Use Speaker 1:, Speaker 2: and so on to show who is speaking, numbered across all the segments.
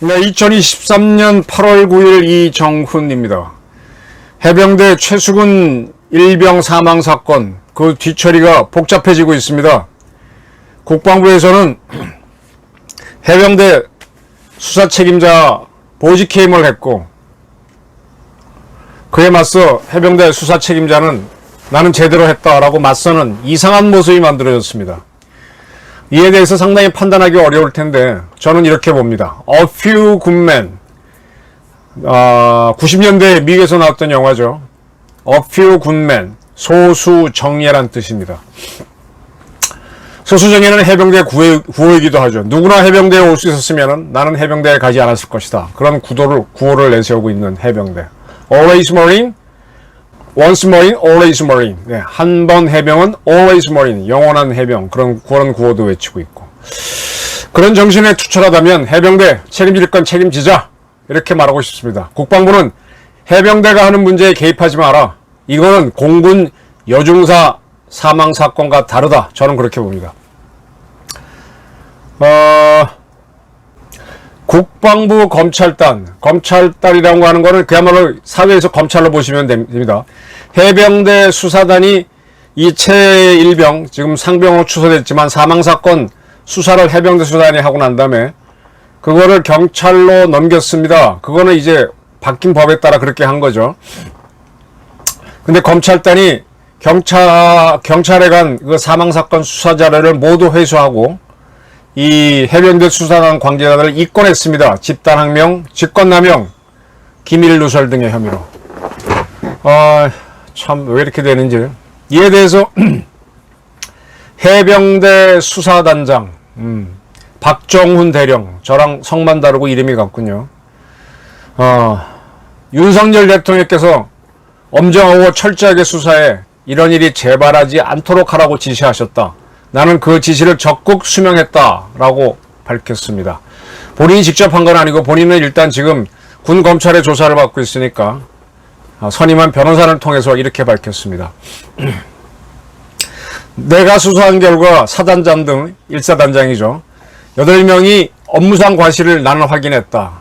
Speaker 1: 네, 2023년 8월 9일 이정훈입니다. 해병대 최수근 일병 사망 사건, 그 뒤처리가 복잡해지고 있습니다. 국방부에서는 해병대 수사 책임자 보직 해임을 했고, 그에 맞서 해병대 수사 책임자는 나는 제대로 했다라고 맞서는 이상한 모습이 만들어졌습니다. 이에 대해서 상당히 판단하기 어려울 텐데 저는 이렇게 봅니다. A Few Good Men, 90년대 미국에서 나왔던 영화죠. A Few Good Men, 소수정예란 뜻입니다. 소수정예는 해병대 구호이기도 하죠. 누구나 해병대에 올 수 있었으면 나는 해병대에 가지 않았을 것이다. 그런 구호를 내세우고 있는 해병대. Always Marine, Once Marine, Always Marine. 네, 한 번 해병은 Always Marine, 영원한 해병. 그런 구호도 외치고 있고. 그런 정신에 투철하다면 해병대 책임질 건 책임지자. 이렇게 말하고 싶습니다. 국방부는 해병대가 하는 문제에 개입하지 마라. 이거는 공군 여중사 사망 사건과 다르다. 저는 그렇게 봅니다. 국방부 검찰단이라고 하는 거는 그야말로 사회에서 검찰로 보시면 됩니다. 해병대 수사단이 이 최일병, 지금 상병으로 추서됐지만 사망사건 수사를 해병대 수사단이 하고 난 다음에 그거를 경찰로 넘겼습니다. 그거는 이제 바뀐 법에 따라 그렇게 한 거죠. 근데 검찰단이 경찰에 간 그 사망사건 수사 자료를 모두 회수하고 이 해병대 수사단 관계자들을 입건했습니다. 집단항명, 직권남용, 기밀누설 등의 혐의로. 참 왜 이렇게 되는지. 이에 대해서 해병대 수사단장 박정훈 대령, 저랑 성만 다르고 이름이 같군요. 윤석열 대통령께서 엄정하고 철저하게 수사해 이런 일이 재발하지 않도록 하라고 지시하셨다. 나는 그 지시를 적극 수명했다라고 밝혔습니다. 본인이 직접 한 건 아니고 본인은 일단 지금 군 검찰의 조사를 받고 있으니까 선임한 변호사를 통해서 이렇게 밝혔습니다. 내가 수사한 결과 사단장 등 1사단장이죠. 8명이 업무상 과실을 나는 확인했다.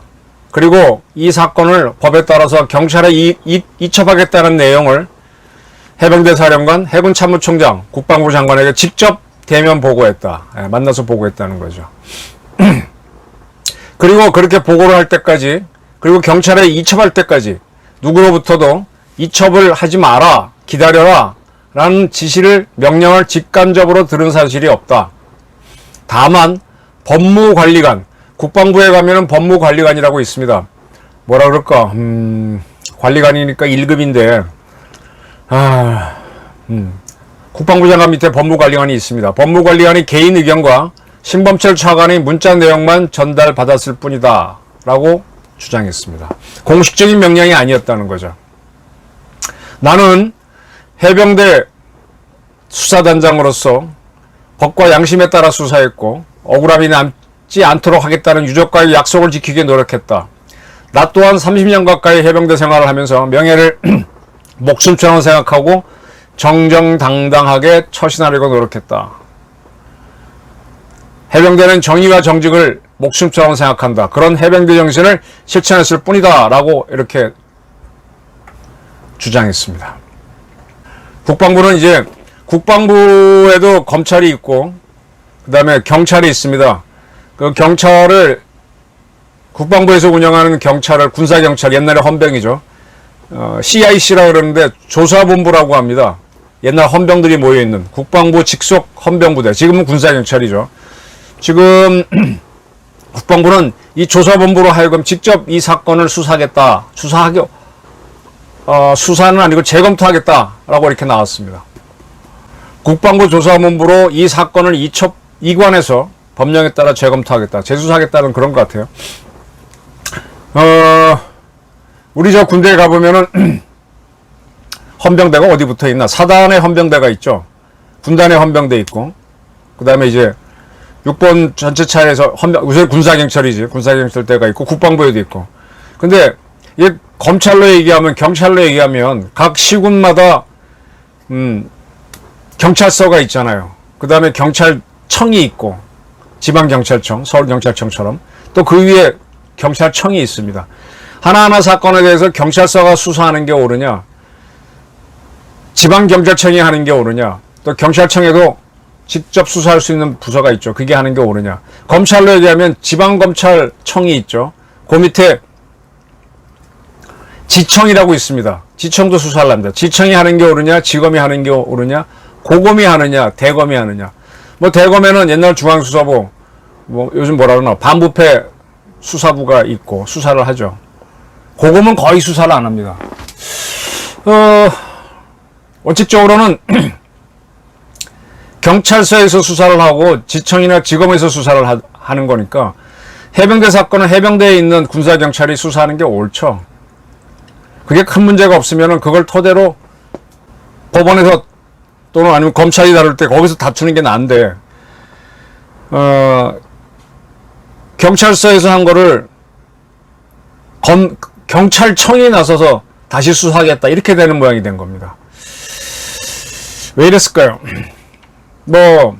Speaker 1: 그리고 이 사건을 법에 따라서 경찰에 이첩하겠다는 내용을 해병대 사령관, 해군 참모총장, 국방부 장관에게 직접 대면 보고했다. 만나서 보고했다는 거죠. 그리고 그렇게 보고를 할 때까지, 그리고 경찰에 이첩할 때까지 누구로부터도 이첩을 하지 마라, 기다려라 라는 지시를, 명령을 직간접으로 들은 사실이 없다. 다만 법무관리관, 국방부에 가면은 법무관리관이라고 있습니다. 뭐라 그럴까, 관리관이니까 1급인데 국방부 장관 밑에 법무관리관이 있습니다. 법무관리관이 개인 의견과 신범철 차관의 문자 내용만 전달받았을 뿐이다 라고 주장했습니다. 공식적인 명령이 아니었다는 거죠. 나는 해병대 수사단장으로서 법과 양심에 따라 수사했고 억울함이 남지 않도록 하겠다는 유족과의 약속을 지키기 노력했다. 나 또한 30년 가까이 해병대 생활을 하면서 명예를 목숨처럼 생각하고 정정당당하게 처신하려고 노력했다. 해병대는 정의와 정직을 목숨처럼 생각한다. 그런 해병대 정신을 실천했을 뿐이다 라고 이렇게 주장했습니다. 국방부는 이제 국방부에도 검찰이 있고 그 다음에 경찰이 있습니다. 그 경찰을, 국방부에서 운영하는 경찰을, 군사경찰, 옛날에 헌병이죠. CIC라고 그러는데 조사본부라고 합니다. 옛날 헌병들이 모여있는 국방부 직속 헌병부대, 지금은 군사경찰이죠. 지금 국방부는 이 조사본부로 하여금 직접 이 사건을 수사하겠다, 수사는 아니고 재검토하겠다라고 이렇게 나왔습니다. 국방부 조사본부로 이 사건을 이관해서 법령에 따라 재검토하겠다, 재수사하겠다는 그런 것 같아요. 우리 저 군대에 가보면은 헌병대가 어디 붙어 있나? 사단에 헌병대가 있죠. 군단에 헌병대 있고, 그 다음에 이제 6번 전체차에서 우선 군사경찰이지. 군사경찰대가 있고, 국방부에도 있고. 근데 이게 검찰로 얘기하면, 경찰로 얘기하면 각 시군마다 경찰서가 있잖아요. 그 다음에 경찰청이 있고, 지방경찰청, 서울경찰청처럼 또 그 위에 경찰청이 있습니다. 하나하나 사건에 대해서 경찰서가 수사하는 게 옳으냐, 지방경찰청이 하는 게 옳으냐, 또 경찰청에도 직접 수사할 수 있는 부서가 있죠. 그게 하는 게 옳으냐. 검찰로 얘기하면 지방검찰청이 있죠. 그 밑에 지청이라고 있습니다. 지청도 수사를 합니다. 지청이 하는 게 옳으냐, 지검이 하는 게 옳으냐, 고검이 하느냐, 대검이 하느냐. 뭐 대검에는 옛날 중앙수사부, 뭐 요즘 뭐라 그러나 반부패 수사부가 있고 수사를 하죠. 고검은 거의 수사를 안 합니다. 원칙적으로는 경찰서에서 수사를 하고 지청이나 지검에서 수사를 하는 거니까 해병대 사건은 해병대에 있는 군사경찰이 수사하는 게 옳죠. 그게 큰 문제가 없으면 그걸 토대로 법원에서 또는 아니면 검찰이 다룰 때 거기서 다투는 게 나은데, 경찰서에서 한 거를 경찰청이 나서서 다시 수사하겠다, 이렇게 되는 모양이 된 겁니다. 왜 이랬을까요? 뭐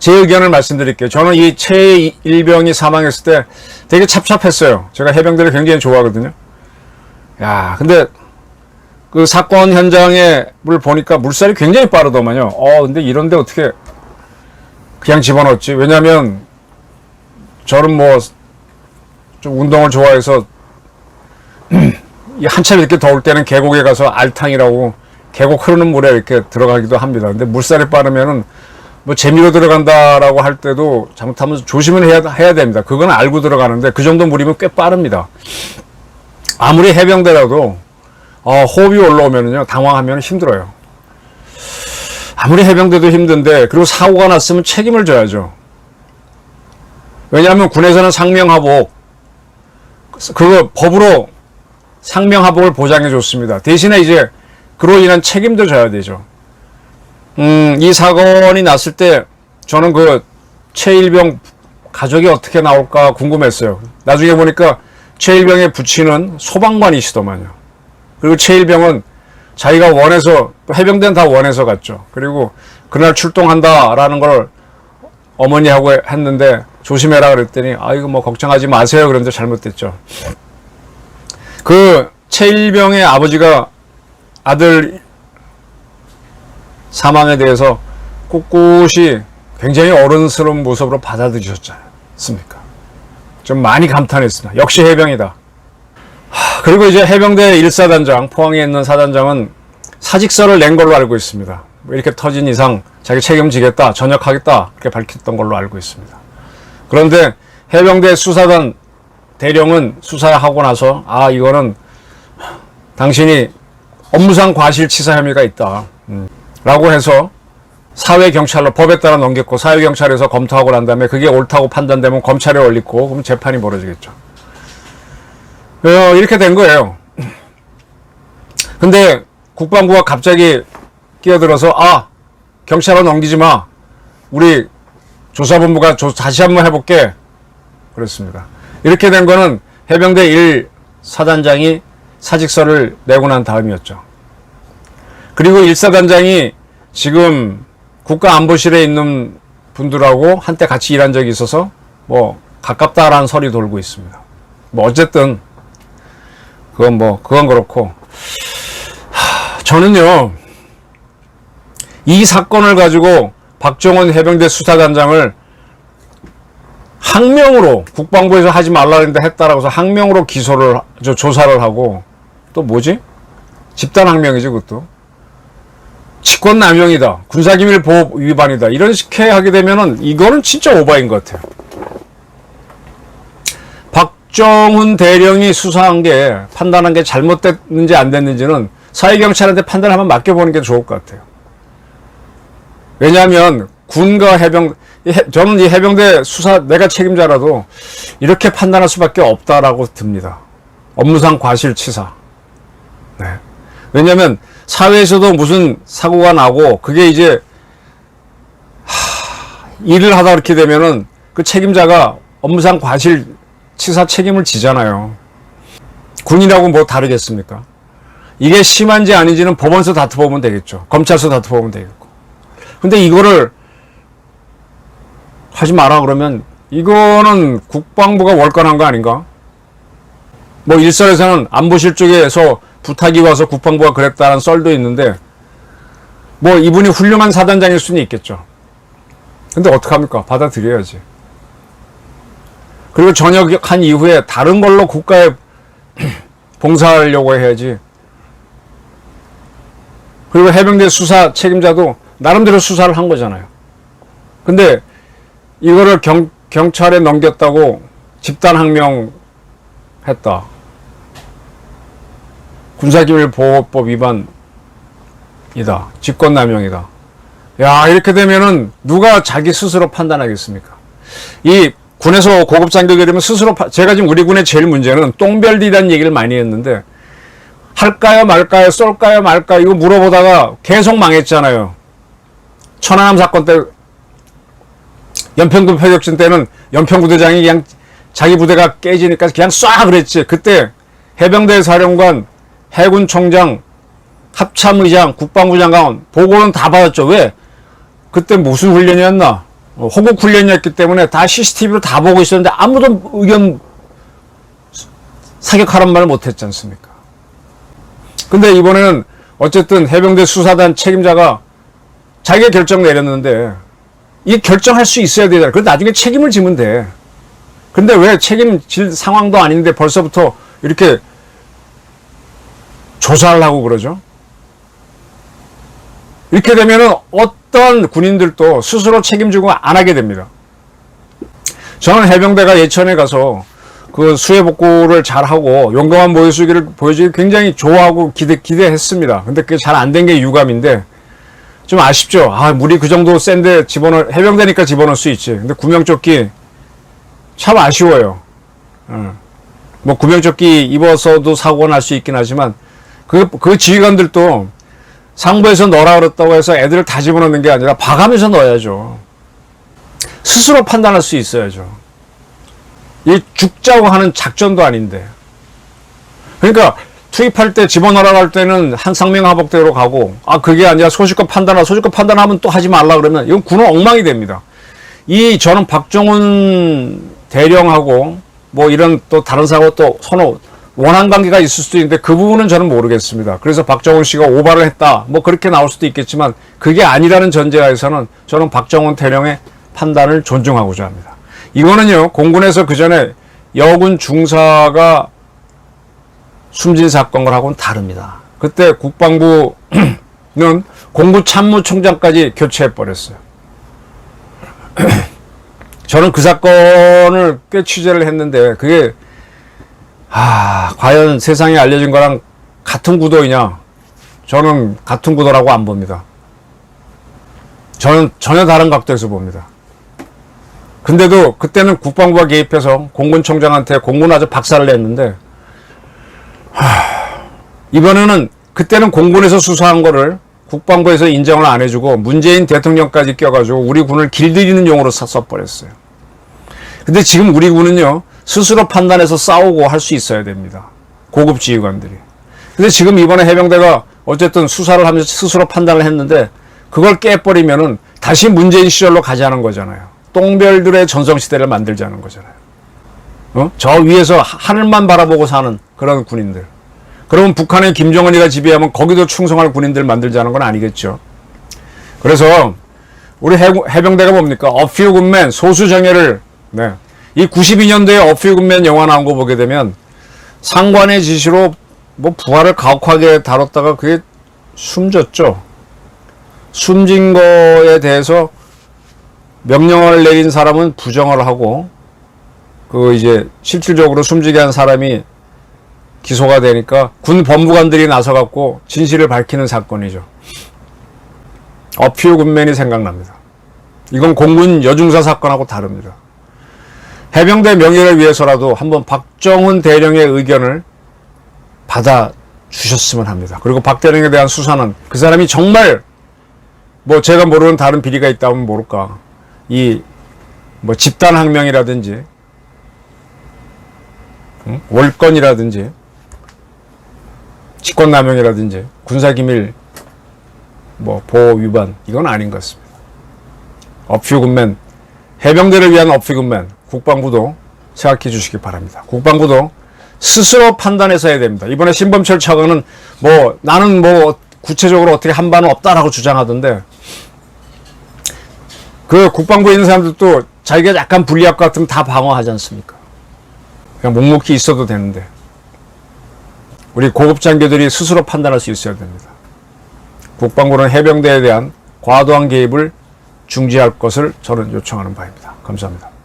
Speaker 1: 제 의견을 말씀드릴게요. 저는 이 최일병이 사망했을 때 되게 찹찹했어요. 제가 해병대를 굉장히 좋아하거든요. 야, 근데 그 사건 현장에 물 보니까 물살이 굉장히 빠르더만요. 근데 이런데 어떻게 그냥 집어넣었지? 왜냐면 저는 뭐 좀 운동을 좋아해서 한참 이렇게 더울 때는 계곡에 가서 알탕이라고 계곡 흐르는 물에 이렇게 들어가기도 합니다. 근데 물살이 빠르면은 뭐 재미로 들어간다라고 할 때도 잘못하면 조심을 해야 됩니다. 그건 알고 들어가는데 그 정도 물이면 꽤 빠릅니다. 아무리 해병대라도 호흡이 올라오면은요, 당황하면 힘들어요. 아무리 해병대도 힘든데, 그리고 사고가 났으면 책임을 져야죠. 왜냐하면 군에서는 상명하복, 그거 법으로 상명하복을 보장해 줬습니다. 대신에 이제 그로 인한 책임도 져야 되죠. 이 사건이 났을 때 저는 그 최일병 가족이 어떻게 나올까 궁금했어요. 나중에 보니까 최일병의 부친은 소방관이시더만요. 그리고 최일병은 자기가 원해서, 해병대는 다 원해서 갔죠. 그리고 그날 출동한다라는 걸 어머니하고 했는데 조심해라 그랬더니 이거 뭐 걱정하지 마세요 그런데 잘못됐죠. 그 최일병의 아버지가 아들 사망에 대해서 꿋꿋이 굉장히 어른스러운 모습으로 받아들이셨지 않습니까? 좀 많이 감탄했습니다. 역시 해병이다. 그리고 이제 해병대 1사단장, 포항에 있는 사단장은 사직서를 낸 걸로 알고 있습니다. 이렇게 터진 이상 자기 책임지겠다, 전역하겠다, 이렇게 밝혔던 걸로 알고 있습니다. 그런데 해병대 수사단 대령은 수사하고 나서 이거는 당신이 업무상 과실치사 혐의가 있다 라고 해서 사회경찰로 법에 따라 넘겼고, 사회경찰에서 검토하고 난 다음에 그게 옳다고 판단되면 검찰에 올리고, 그럼 재판이 벌어지겠죠. 이렇게 된 거예요. 근데 국방부가 갑자기 끼어들어서 경찰로 넘기지 마, 우리 조사본부가 다시 한번 해볼게, 그랬습니다. 이렇게 된 거는 해병대 1 사단장이 사직서를 내고 난 다음이었죠. 그리고 1사단장이 지금 국가안보실에 있는 분들하고 한때 같이 일한 적이 있어서 뭐 가깝다라는 설이 돌고 있습니다. 뭐 어쨌든 그건 그렇고, 저는요, 이 사건을 가지고 박정원 해병대 수사단장을 항명으로, 국방부에서 하지 말라 했는데 했다라고 해서 항명으로 조사를 하고, 또 뭐지? 집단항명이지, 그것도. 직권남용이다, 군사기밀보호 위반이다, 이런 식의 하게 되면은 이거는 진짜 오바인 것 같아요. 박정훈 대령이 수사한 게, 판단한 게 잘못됐는지 안 됐는지는 사회경찰한테 판단하면 맡겨보는 게 좋을 것 같아요. 왜냐하면 군과 저는 이 해병대 수사 내가 책임자라도 이렇게 판단할 수밖에 없다라고 듭니다. 업무상 과실치사. 네. 왜냐하면 사회에서도 무슨 사고가 나고 그게 이제 일을 하다 이렇게 되면은 그 책임자가 업무상 과실치사 책임을 지잖아요. 군이라고 뭐 다르겠습니까? 이게 심한지 아닌지는 법원에서 다투보면 되겠죠. 검찰에서 다투보면 되겠고. 근데 이거를 하지 마라 그러면 이거는 국방부가 월권한 거 아닌가? 뭐 일선에서는 안보실 쪽에서 부탁이 와서 국방부가 그랬다는 썰도 있는데 뭐 이분이 훌륭한 사단장일 수는 있겠죠. 근데 어떡합니까? 받아들여야지. 그리고 전역한 이후에 다른 걸로 국가에 봉사하려고 해야지. 그리고 해병대 수사 책임자도 나름대로 수사를 한 거잖아요. 근데 이거를 경찰에 넘겼다고 집단항명 했다. 군사기밀보호법 위반이다. 직권남용이다. 야, 이렇게 되면은 누가 자기 스스로 판단하겠습니까? 이 군에서 고급 장교가 되면 스스로 제가 지금 우리 군의 제일 문제는 똥별디라는 얘기를 많이 했는데 할까요 말까요 쏠까요 말까요 이거 물어보다가 계속 망했잖아요. 천안함 사건 때 연평도 표적진 때는 연평부대장이 그냥 자기 부대가 깨지니까 그냥 쏴 그랬지. 그때 해병대 사령관, 해군총장, 합참의장, 국방부 장관 보고는 다 받았죠. 왜? 그때 무슨 훈련이었나? 호국 훈련이었기 때문에 다 CCTV로 다 보고 있었는데 아무도 의견 사격하란 말을 못했지 않습니까? 근데 이번에는 어쨌든 해병대 수사단 책임자가 자기가 결정 내렸는데 이 결정할 수 있어야 되잖아요. 그래서 나중에 책임을 지면 돼. 근데 왜 책임질 상황도 아닌데 벌써부터 이렇게 조사를 하고 그러죠? 이렇게 되면은 어떤 군인들도 스스로 책임지고 안 하게 됩니다. 저는 해병대가 예천에 가서 그 수해 복구를 잘하고 용감한 모의수기를 보여주기 굉장히 좋아하고 기대했습니다. 근데 그게 잘 안 된 게 유감인데 좀 아쉽죠. 아, 물이 그 정도 센데 해병대니까 집어넣을 수 있지. 근데 구명조끼 참 아쉬워요. 뭐 구명조끼 입어서도 사고가 날 수 있긴 하지만 그 지휘관들도 상부에서 넣으라 그랬다고 해서 애들을 다 집어넣는 게 아니라 봐가면서 넣어야죠. 스스로 판단할 수 있어야죠. 이 죽자고 하는 작전도 아닌데. 그러니까 투입할 때 집어넣으라고 할 때는 한상명 하복대로 가고 그게 아니라 소식껏 판단하면 또 하지 말라 그러면 이건 군은 엉망이 됩니다. 저는 박정훈 대령하고 뭐 이런 또 다른 사고 또 서로 원한 관계가 있을 수도 있는데 그 부분은 저는 모르겠습니다. 그래서 박정훈 씨가 오바를 했다. 뭐 그렇게 나올 수도 있겠지만 그게 아니라는 전제하에서는 저는 박정훈 대령의 판단을 존중하고자 합니다. 이거는요, 공군에서 그 전에 여군 중사가 숨진 사건하고는 다릅니다. 그때 국방부는 공구참모총장까지 교체해버렸어요. 저는 그 사건을 꽤 취재를 했는데 그게 과연 세상에 알려진 거랑 같은 구도이냐? 저는 같은 구도라고 안 봅니다. 저는 전혀 다른 각도에서 봅니다. 근데도 그때는 국방부가 개입해서 공군총장한테 공군 아주 박살을 냈는데 이번에는 그때는 공군에서 수사한 거를 국방부에서 인정을 안 해주고 문재인 대통령까지 껴가지고 우리 군을 길들이는 용어로 써버렸어요. 근데 지금 우리 군은요, 스스로 판단해서 싸우고 할 수 있어야 됩니다. 고급 지휘관들이. 근데 지금 이번에 해병대가 어쨌든 수사를 하면서 스스로 판단을 했는데 그걸 깨버리면은 다시 문재인 시절로 가자는 거잖아요. 똥별들의 전성시대를 만들자는 거잖아요. 저 위에서 하늘만 바라보고 사는 그런 군인들. 그러면 북한의 김정은이가 지배하면 거기도 충성할 군인들 만들자는 건 아니겠죠. 그래서 우리 해병대가 뭡니까? A Few Good Men, 소수정예를, 네. 이 92년도에 A Few Good Men 영화 나온 거 보게 되면 상관의 지시로 뭐 부하를 가혹하게 다뤘다가 그게 숨졌죠. 숨진 거에 대해서 명령을 내린 사람은 부정을 하고 이제 실질적으로 숨지게 한 사람이 기소가 되니까 군 법무관들이 나서갖고 진실을 밝히는 사건이죠. A Few Good Men이 생각납니다. 이건 공군 여중사 사건하고 다릅니다. 해병대 명예를 위해서라도 한번 박정훈 대령의 의견을 받아주셨으면 합니다. 그리고 박 대령에 대한 수사는 그 사람이 정말 뭐 제가 모르는 다른 비리가 있다면 모를까. 뭐 집단항명이라든지 월권이라든지 직권남용이라든지 군사기밀 뭐 보호 위반 이건 아닌 것 같습니다. 업휘군맨, 해병대를 위한 업휘군맨, 국방부도 생각해 주시기 바랍니다. 국방부도 스스로 판단해서 해야 됩니다. 이번에 신범철 차관은 뭐 나는 뭐 구체적으로 어떻게 한 바는 없다라고 주장하던데, 그 국방부에 있는 사람들도 자기가 약간 불리할 것 같으면 다 방어하지 않습니까? 그냥 묵묵히 있어도 되는데, 우리 고급 장교들이 스스로 판단할 수 있어야 됩니다. 국방부는 해병대에 대한 과도한 개입을 중지할 것을 저는 요청하는 바입니다. 감사합니다.